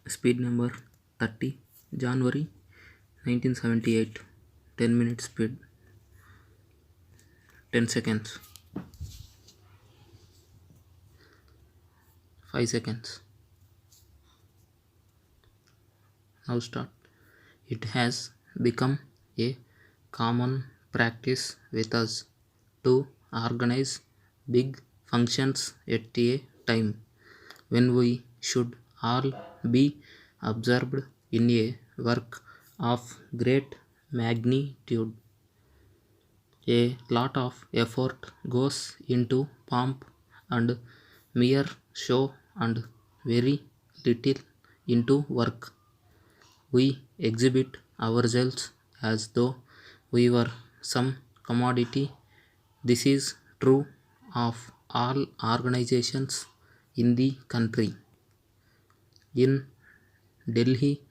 Speed number 30, January 1978. 10 minutes speed, 10 seconds, 5 seconds. Now start. It has become a common practice with us to organize big functions at a time when we should all be absorbed in a work of great magnitude. A lot of effort goes into pomp and mere show and very little into work. We exhibit ourselves as though we were some commodity. This is true of all organizations in the country. In Delhi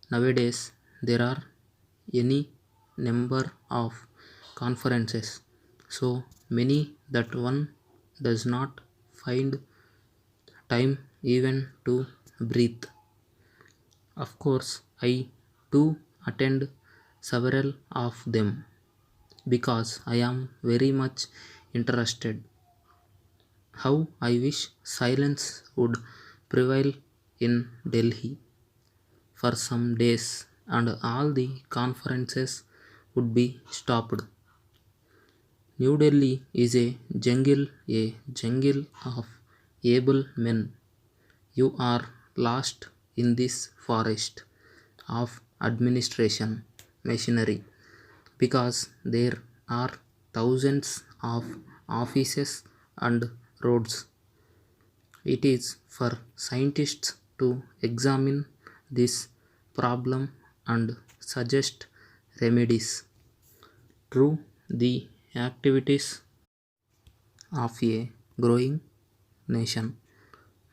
nowadays, there are any number of conferences, so many that one does not find time even to breathe. Of course, I do attend several of them because I am very much interested. How I wish silence would prevail in Delhi for some days and all the conferences would be stopped. New Delhi is a jungle of able men. You are lost in this forest of administration machinery because there are thousands of offices and roads. It is for scientists to examine this problem and suggest remedies. True, the activities of a growing nation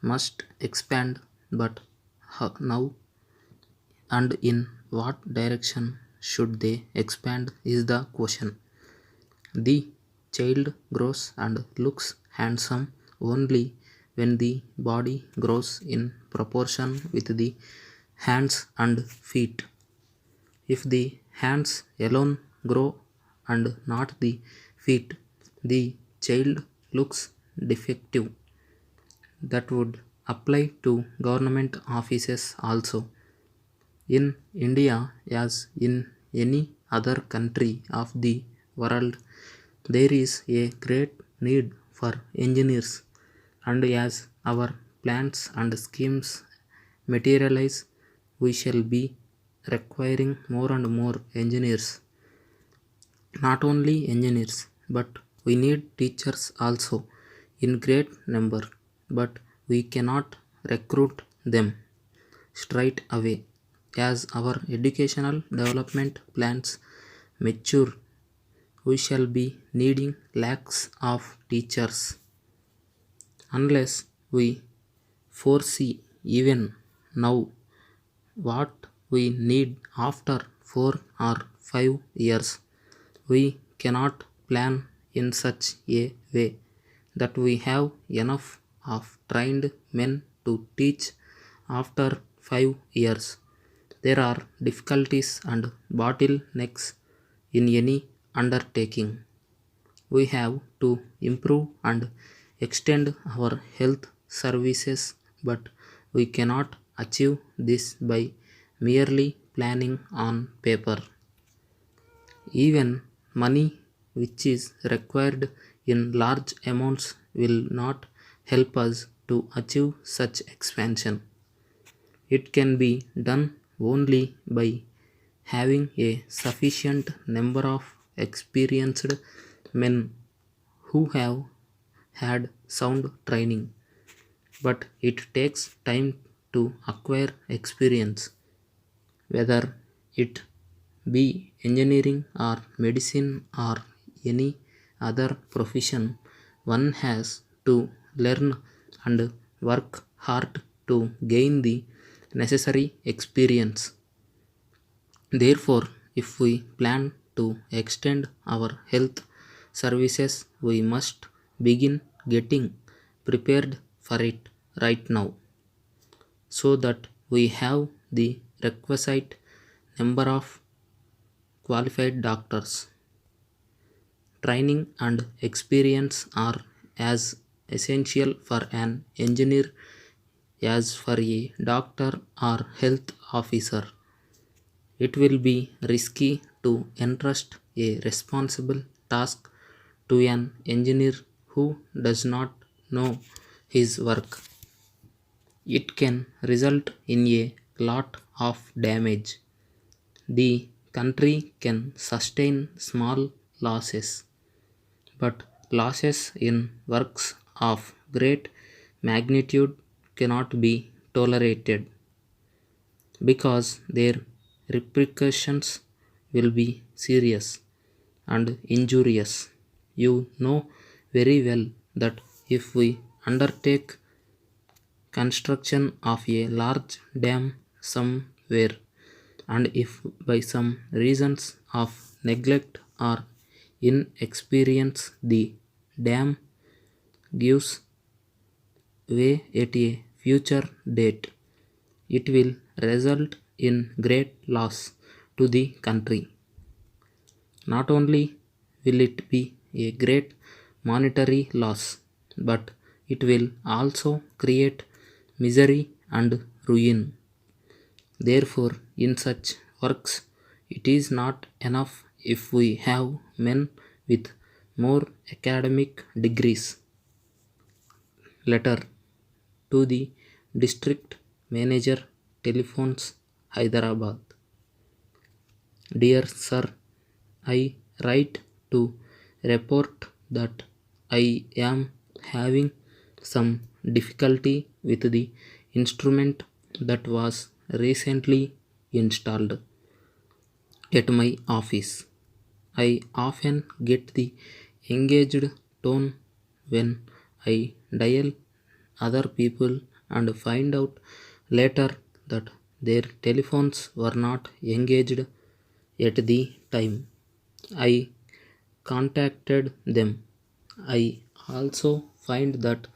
must expand, but now and in what direction should they expand is the question. The child grows and looks handsome only when the body grows in proportion with the hands and feet. If the hands alone grow and not the feet, the child looks defective. That would apply to government offices also. In India, as in any other country of the world, there is a great need for engineers, and as our plans and schemes materialize, we shall be requiring more and more engineers. Not only engineers, but we need teachers also in great number, but we cannot recruit them straight away. As our educational development plans mature, we shall be needing lakhs of teachers unless we foresee even now what we need after 4 or 5 years. We cannot plan in such a way that we have enough of trained men to teach after 5 years. There are difficulties and bottlenecks in any undertaking. We have to improve and extend our health services, but we cannot achieve this by merely planning on paper. Even money which is required in large amounts will not help us to achieve such expansion. It can be done only by having a sufficient number of experienced men who have had sound training, but it takes time to acquire experience, whether it be engineering or medicine or any other profession. One has to learn and work hard to gain the necessary experience. Therefore, if we plan to extend our health services, we must begin getting prepared for it right now so that we have the requisite number of qualified doctors. Training and experience are as essential for an engineer as for a doctor or health officer. It will be risky to entrust a responsible task to an engineer who does not know his work. It can result in a lot of damage. The country can sustain small losses, but losses in works of great magnitude cannot be tolerated because their repercussions will be serious and injurious. You know very well that if we undertake construction of a large dam somewhere, and if by some reasons of neglect or inexperience the dam gives way at a future date, it will result in great loss to the country. Not only will it be a great monetary loss, but it will also create misery and ruin. Therefore, in such works, it is not enough if we have men with more academic degrees. Letter to the district manager, telephones, Hyderabad. Dear sir, I write to report that I am having some difficulty with the instrument that was recently installed at my office. I often get the engaged tone when I dial other people and find out later that their telephones were not engaged at the time I contacted them. I also find that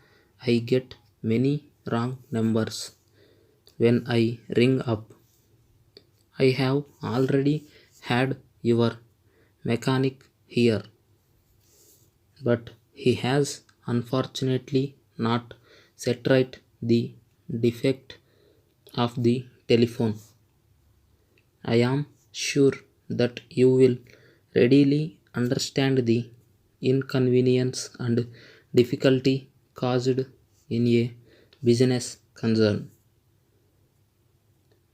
I get many wrong numbers when I ring up. I have already had your mechanic here, but he has unfortunately not set right the defect of the telephone. I am sure that you will readily understand the inconvenience and difficulty caused in a business concern.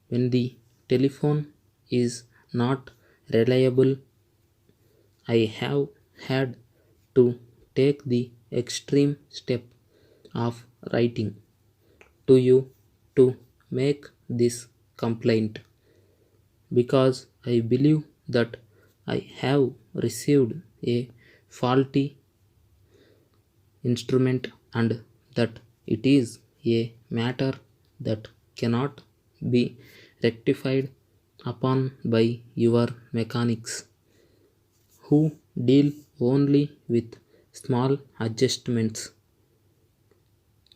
When the telephone is not reliable, I have had to take the extreme step of writing to you to make this complaint because I believe that I have received a faulty instrument and that it is a matter that cannot be rectified upon by your mechanics who deal only with small adjustments.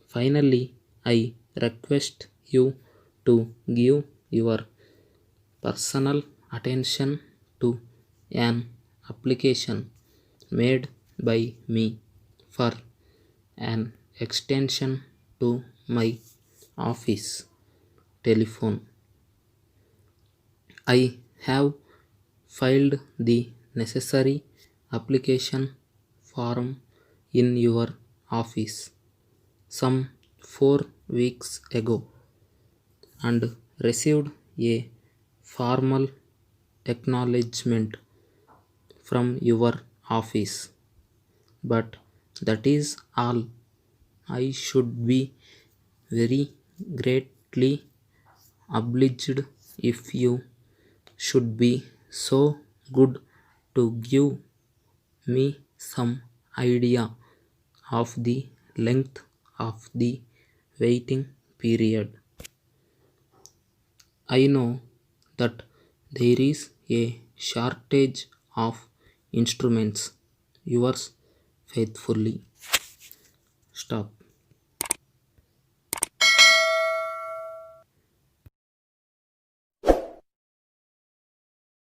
Finally, I request you to give your personal attention to an application made by me for an extension to my office telephone. I have filed the necessary application form in your office some 4 weeks ago and received a formal acknowledgement from your office. But that is all. I should be very greatly obliged if you should be so good to give me some idea of the length of the waiting period. I know that there is a shortage of instruments. Yours faithfully. Stop.